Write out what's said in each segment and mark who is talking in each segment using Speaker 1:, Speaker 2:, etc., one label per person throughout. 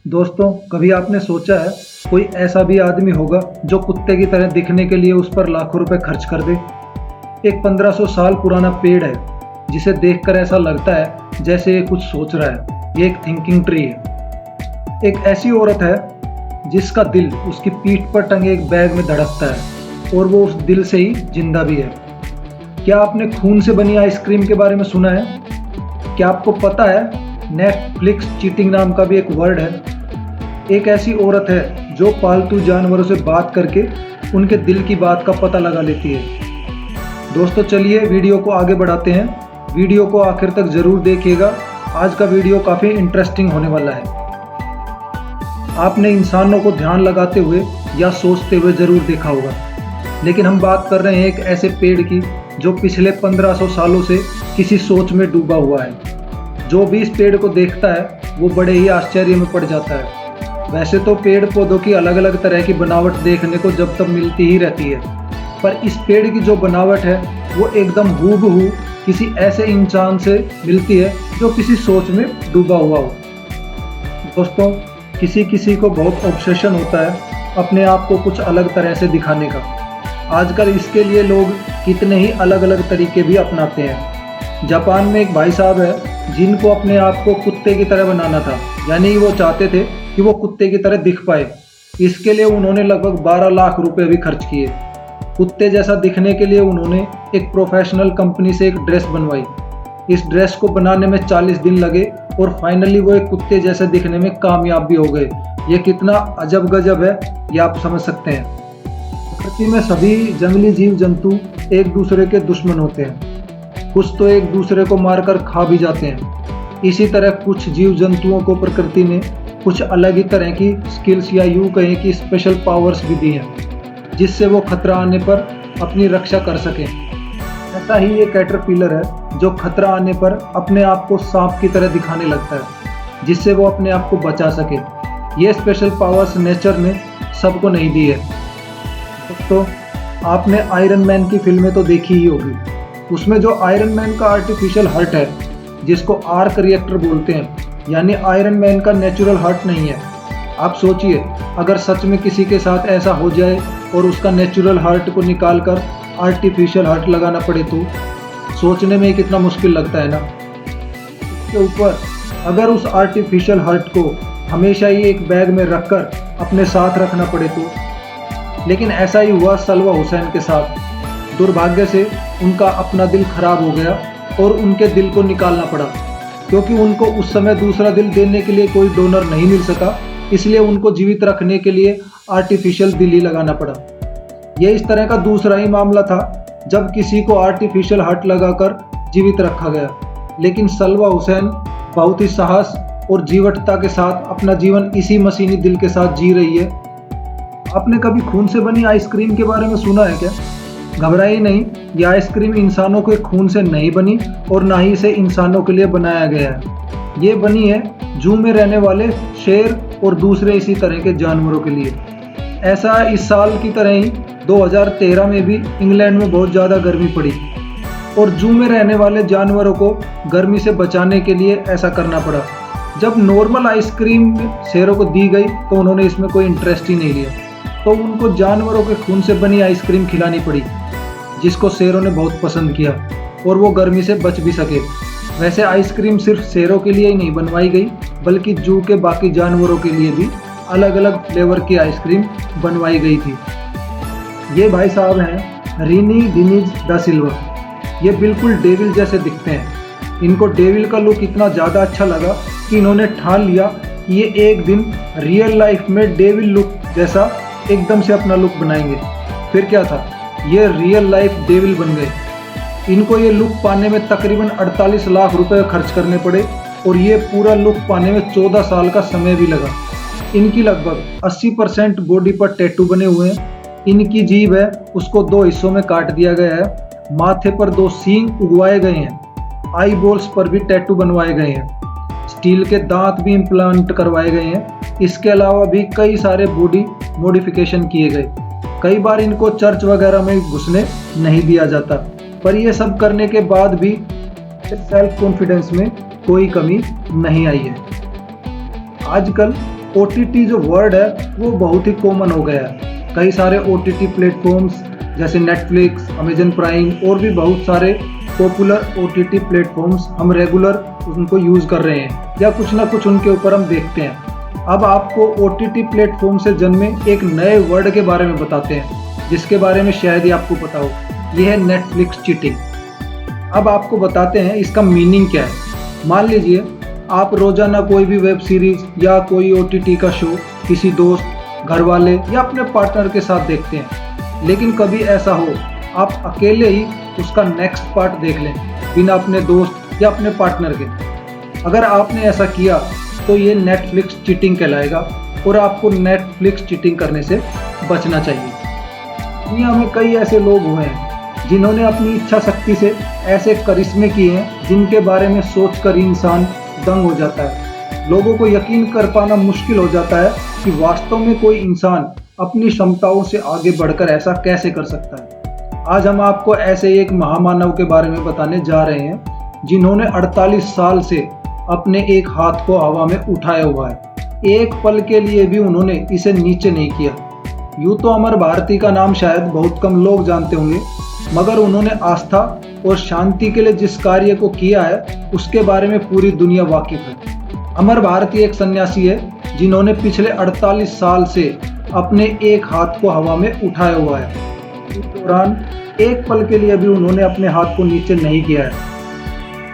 Speaker 1: दोस्तों, कभी आपने सोचा है कोई ऐसा भी आदमी होगा जो कुत्ते की तरह दिखने के लिए उस पर लाखों रुपए खर्च कर दे। एक 1500 साल पुराना पेड़ है जिसे देखकर ऐसा लगता है जैसे ये कुछ सोच रहा है। ये एक थिंकिंग ट्री है। एक ऐसी औरत है जिसका दिल उसकी पीठ पर टंगे एक बैग में धड़कता है और वो उस दिल से ही जिंदा भी है। क्या आपने खून से बनी आइसक्रीम के बारे में सुना है? क्या आपको पता है नेटफ्लिक्स चीटिंग नाम का भी एक वर्ड है? एक ऐसी औरत है जो पालतू जानवरों से बात करके उनके दिल की बात का पता लगा लेती है। दोस्तों, चलिए वीडियो को आगे बढ़ाते हैं। वीडियो को आखिर तक ज़रूर देखिएगा। आज का वीडियो काफ़ी इंटरेस्टिंग होने वाला है। आपने इंसानों को ध्यान लगाते हुए या सोचते हुए ज़रूर देखा होगा, लेकिन हम बात कर रहे हैं एक ऐसे पेड़ की जो पिछले 1500 सालों से किसी सोच में डूबा हुआ है। जो भी इस पेड़ को देखता है वो बड़े ही आश्चर्य में पड़ जाता है। वैसे तो पेड़ पौधों की अलग अलग तरह की बनावट देखने को जब तक मिलती ही रहती है, पर इस पेड़ की जो बनावट है वो एकदम हूबहू किसी ऐसे इंसान से मिलती है जो किसी सोच में डूबा हुआ हो। दोस्तों, किसी किसी को बहुत ऑब्सेशन होता है अपने आप को कुछ अलग तरह से दिखाने का। आजकल इसके लिए लोग कितने ही अलग अलग तरीके भी अपनाते हैं। जापान में एक भाई साहब है जिनको अपने आप को कुत्ते की तरह बनाना था, यानी वो चाहते थे कि वो कुत्ते की तरह दिख पाए। इसके लिए उन्होंने लगभग 12 लाख रुपए भी खर्च किए। कुत्ते जैसा दिखने के लिए उन्होंने एक प्रोफेशनल कंपनी से एक ड्रेस बनवाई। इस ड्रेस को बनाने में 40 दिन लगे और फाइनली वो एक कुत्ते जैसे दिखने में कामयाब भी हो गए। ये कितना अजब गजब है, ये आप समझ सकते हैं। प्रकृति में सभी जंगली जीव जंतु एक दूसरे के दुश्मन होते हैं। कुछ तो एक दूसरे को मारकर खा भी जाते हैं। इसी तरह कुछ जीव जंतुओं को प्रकृति ने कुछ अलग ही तरह की स्किल्स या यूं कहें कि स्पेशल पावर्स भी दी हैं, जिससे वो खतरा आने पर अपनी रक्षा कर सकें। ऐसा ही ये कैटरपिलर है जो खतरा आने पर अपने आप को सांप की तरह दिखाने लगता है, जिससे वो अपने आप को बचा सके। ये स्पेशल पावर्स नेचर ने सबको नहीं दी है। दोस्तों, आपने आयरन मैन की फिल्में तो देखी ही होगी। उसमें जो आयरन मैन का आर्टिफिशियल हार्ट है, जिसको आर्क रिएक्टर बोलते हैं, यानी आयरन मैन का नेचुरल हार्ट नहीं है। आप सोचिए, अगर सच में किसी के साथ ऐसा हो जाए और उसका नेचुरल हार्ट को निकाल कर आर्टिफिशियल हार्ट लगाना पड़े तो सोचने में कितना मुश्किल लगता है ना। इसके ऊपर अगर उस आर्टिफिशियल हार्ट को हमेशा ही एक बैग में रखकर अपने साथ रखना पड़े तो। लेकिन ऐसा ही हुआ सलवा हुसैन के साथ। दुर्भाग्य से उनका अपना दिल खराब हो गया और उनके दिल को निकालना पड़ा, क्योंकि उनको उस समय दूसरा दिल देने के लिए कोई डोनर नहीं मिल सका। इसलिए उनको जीवित रखने के लिए आर्टिफिशियल दिल ही लगाना पड़ा। यह इस तरह का दूसरा ही मामला था जब किसी को आर्टिफिशियल हार्ट लगाकर जीवित रखा गया। लेकिन सलवा हुसैन बहुत ही साहस और जीवटता के साथ अपना जीवन इसी मशीनी दिल के साथ जी रही है। आपने कभी खून से बनी आइसक्रीम के बारे में सुना है क्या? घबराइए नहीं, यह आइसक्रीम इंसानों के खून से नहीं बनी और ना ही इसे इंसानों के लिए बनाया गया है। ये बनी है जू में रहने वाले शेर और दूसरे इसी तरह के जानवरों के लिए। ऐसा इस साल की तरह ही 2013 में भी इंग्लैंड में बहुत ज़्यादा गर्मी पड़ी और जू में रहने वाले जानवरों को गर्मी से बचाने के लिए ऐसा करना पड़ा। जब नॉर्मल आइसक्रीम शेरों को दी गई तो उन्होंने इसमें कोई इंटरेस्ट ही नहीं लिया, तो उनको जानवरों के खून से बनी आइसक्रीम खिलानी पड़ी, जिसको शेरों ने बहुत पसंद किया और वो गर्मी से बच भी सके। वैसे आइसक्रीम सिर्फ शेरों के लिए ही नहीं बनवाई गई, बल्कि जू के बाकी जानवरों के लिए भी अलग अलग फ्लेवर की आइसक्रीम बनवाई गई थी। ये भाई साहब हैं रीनी डिनीज दा सिल्वा। ये बिल्कुल डेविल जैसे दिखते हैं। इनको डेविल का लुक इतना ज़्यादा अच्छा लगा कि इन्होंने ठान लिया कि ये एक दिन रियल लाइफ में डेविल लुक जैसा एकदम से अपना लुक बनाएंगे। फिर क्या था, ये रियल लाइफ डेविल बन गए। इनको ये लुक पाने में तकरीबन 48 लाख रुपए खर्च करने पड़े और ये पूरा लुक पाने में 14 साल का समय भी लगा। इनकी लगभग 80% बॉडी पर टैटू बने हुए हैं। इनकी जीभ है उसको 2 हिस्सों में काट दिया गया है। माथे पर 2 सींग उगवाए गए हैं। आई बॉल्स पर भी टैटू बनवाए गए हैं। स्टील के दांत भी इम्प्लांट करवाए गए हैं। इसके अलावा भी कई सारे बॉडी मॉडिफिकेशन किए गए। कई बार इनको चर्च वगैरह में घुसने नहीं दिया जाता, पर यह सब करने के बाद भी सेल्फ कॉन्फिडेंस में कोई कमी नहीं आई है। आजकल OTT जो वर्ड है वो बहुत ही कॉमन हो गया है। कई सारे OTT प्लेटफॉर्म्स जैसे नेटफ्लिक्स, अमेजन प्राइम और भी बहुत सारे पॉपुलर OTT प्लेटफॉर्म्स हम रेगुलर उनको यूज़ कर रहे हैं या कुछ ना कुछ उनके ऊपर हम देखते हैं। अब आपको OTT प्लेटफॉर्म से जन्मे एक नए वर्ड के बारे में बताते हैं जिसके बारे में शायद ही आपको पता हो। यह है नेटफ्लिक्स चीटिंग। अब आपको बताते हैं इसका मीनिंग क्या है। मान लीजिए आप रोजाना कोई भी वेब सीरीज या कोई OTT का शो किसी दोस्त, घर वाले या अपने पार्टनर के साथ देखते हैं, लेकिन कभी ऐसा हो आप अकेले ही उसका नेक्स्ट पार्ट देख लें बिना अपने दोस्त या अपने पार्टनर के। अगर आपने ऐसा किया तो ये नेटफ्लिक्स चीटिंग कहलाएगा और आपको नेटफ्लिक्स चीटिंग करने से बचना चाहिए। दुनिया में कई ऐसे लोग हुए हैं जिन्होंने अपनी इच्छा शक्ति से ऐसे करिश्मे किए हैं जिनके बारे में सोचकर इंसान दंग हो जाता है। लोगों को यकीन कर पाना मुश्किल हो जाता है कि वास्तव में कोई इंसान अपनी क्षमताओं से आगे बढ़कर ऐसा कैसे कर सकता है। आज हम आपको ऐसे एक महामानव के बारे में बताने जा रहे हैं जिन्होंने 48 साल से अपने एक हाथ को हवा में उठाया हुआ है। एक पल के लिए भी उन्होंने इसे नीचे नहीं किया। यूँ तो अमर भारती का नाम शायद बहुत कम लोग जानते होंगे, मगर उन्होंने आस्था और शांति के लिए जिस कार्य को किया है उसके बारे में पूरी दुनिया वाकिफ है। अमर भारती एक सन्यासी है जिन्होंने पिछले 48 साल से अपने एक हाथ को हवा में उठाया हुआ है। इस दौरान एक पल के लिए भी उन्होंने अपने हाथ को नीचे नहीं किया है।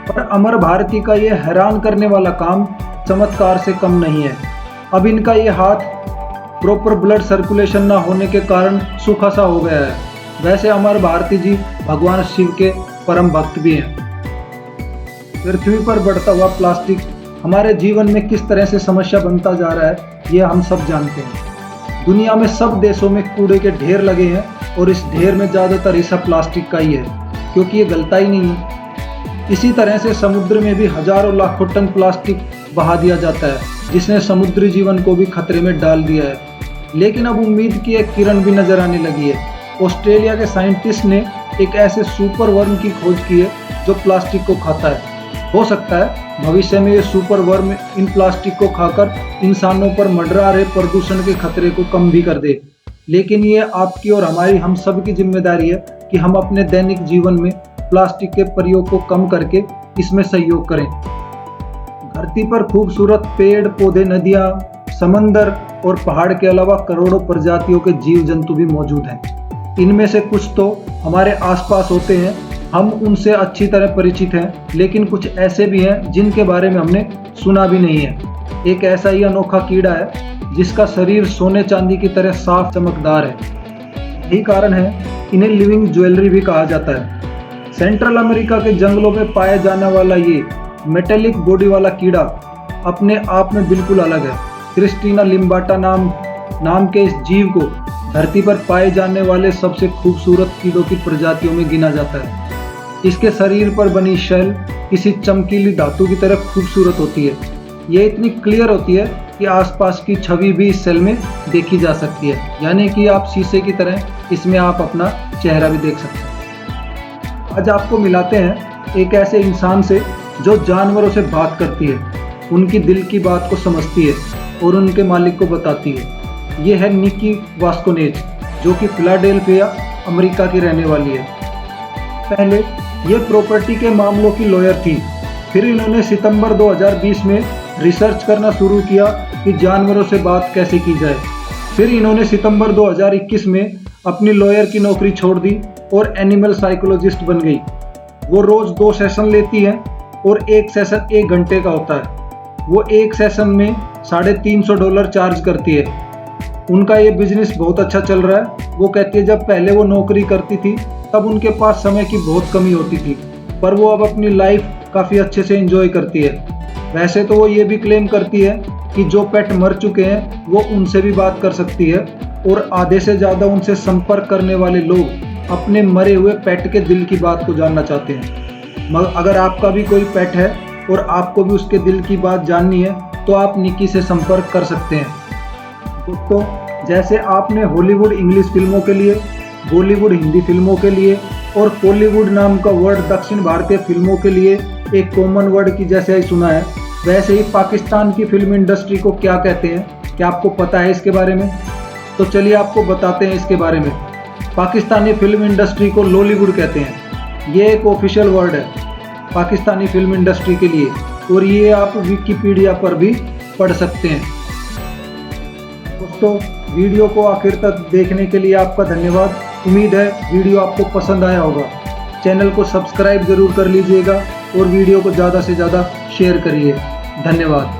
Speaker 1: पर अमर भारती का यह हैरान करने वाला काम चमत्कार से कम नहीं है। अब इनका ये हाथ प्रॉपर ब्लड सर्कुलेशन ना होने के कारण सूखा सा हो गया है। वैसे अमर भारती जी भगवान शिव के परम भक्त भी हैं। पृथ्वी पर बढ़ता हुआ प्लास्टिक हमारे जीवन में किस तरह से समस्या बनता जा रहा है ये हम सब जानते हैं। दुनिया में सब देशों में कूड़े के ढेर लगे हैं और इस ढेर में ज़्यादातर हिस्सा प्लास्टिक का ही है क्योंकि ये गलता ही नहीं है। इसी तरह से समुद्र में भी हजारों लाखों टन प्लास्टिक बहा दिया जाता है जिसने समुद्री जीवन को भी खतरे में डाल दिया है। लेकिन अब उम्मीद की एक किरण भी नजर आने लगी है। ऑस्ट्रेलिया के साइंटिस्ट ने एक ऐसे सुपर वर्म की खोज की है जो प्लास्टिक को खाता है। हो सकता है भविष्य में ये सुपर वर्म इन प्लास्टिक को खाकर इंसानों पर मंडरा रहे प्रदूषण के खतरे को कम भी कर दे। लेकिन ये आपकी और हमारी हम सब की जिम्मेदारी है कि हम अपने दैनिक जीवन में प्लास्टिक के प्रयोग को कम करके इसमें सहयोग करें। धरती पर खूबसूरत पेड़ पौधे, नदियाँ, समंदर और पहाड़ के अलावा करोड़ों प्रजातियों के जीव जंतु भी मौजूद हैं। इनमें से कुछ तो हमारे आसपास होते हैं, हम उनसे अच्छी तरह परिचित हैं, लेकिन कुछ ऐसे भी हैं जिनके बारे में हमने सुना भी नहीं है। एक ऐसा ही अनोखा कीड़ा है जिसका शरीर सोने चांदी की तरह साफ चमकदार है। यही कारण है इन्हें लिविंग ज्वेलरी भी कहा जाता है। सेंट्रल अमेरिका के जंगलों में पाया जाने वाला ये मेटेलिक बॉडी वाला कीड़ा अपने आप में बिल्कुल अलग है। क्रिस्टीना लिम्बाटा नाम के इस जीव को धरती पर पाए जाने वाले सबसे खूबसूरत कीड़ों की प्रजातियों में गिना जाता है। इसके शरीर पर बनी शेल किसी चमकीली धातु की तरह खूबसूरत होती है। ये इतनी क्लियर होती है कि आसपास की छवि भी इस सेल में देखी जा सकती है, यानी कि आप शीशे की तरह इसमें आप अपना चेहरा भी देख सकते हैं। आज आपको मिलाते हैं एक ऐसे इंसान से जो जानवरों से बात करती है, उनकी दिल की बात को समझती है और उनके मालिक को बताती है। ये है निकी वास्कोनेज, जो कि फिलाडेल्फिया अमेरिका की रहने वाली है। पहले ये प्रॉपर्टी के मामलों की लॉयर थी, फिर इन्होंने सितंबर 2020 में रिसर्च करना शुरू किया कि जानवरों से बात कैसे की जाए। फिर इन्होंने सितंबर 2021 में अपनी लॉयर की नौकरी छोड़ दी और एनिमल साइकोलॉजिस्ट बन गई। वो रोज 2 सेशन लेती हैं और एक सेशन 1 घंटे का होता है। वो एक सेशन में $350 चार्ज करती है। उनका ये बिजनेस बहुत अच्छा चल रहा है। वो कहती है जब पहले वो नौकरी करती थी तब उनके पास समय की बहुत कमी होती थी, पर वो अब अपनी लाइफ काफ़ी अच्छे से एंजॉय करती है। वैसे तो वो ये भी क्लेम करती है कि जो पेट मर चुके हैं वो उनसे भी बात कर सकती है और आधे से ज़्यादा उनसे संपर्क करने वाले लोग अपने मरे हुए पेट के दिल की बात को जानना चाहते हैं। मगर अगर आपका भी कोई पेट है और आपको भी उसके दिल की बात जाननी है तो आप निकी से संपर्क कर सकते हैं। दोस्तों, जैसे आपने हॉलीवुड इंग्लिश फिल्मों के लिए, बॉलीवुड हिंदी फिल्मों के लिए और कॉलीवुड नाम का वर्ड दक्षिण भारतीय फिल्मों के लिए एक कॉमन वर्ड की जैसे ही सुना है, वैसे ही पाकिस्तान की फिल्म इंडस्ट्री को क्या कहते हैं क्या आपको पता है इसके बारे में? तो चलिए आपको बताते हैं इसके बारे में। पाकिस्तानी फिल्म इंडस्ट्री को लॉलीवुड कहते हैं। ये एक ऑफिशियल वर्ड है पाकिस्तानी फिल्म इंडस्ट्री के लिए, और ये आप विकिपीडिया पर भी पढ़ सकते हैं। दोस्तों, वीडियो को आखिर तक देखने के लिए आपका धन्यवाद। उम्मीद है वीडियो आपको पसंद आया होगा। चैनल को सब्सक्राइब जरूर कर लीजिएगा और वीडियो को ज़्यादा से ज़्यादा शेयर करिए। धन्यवाद।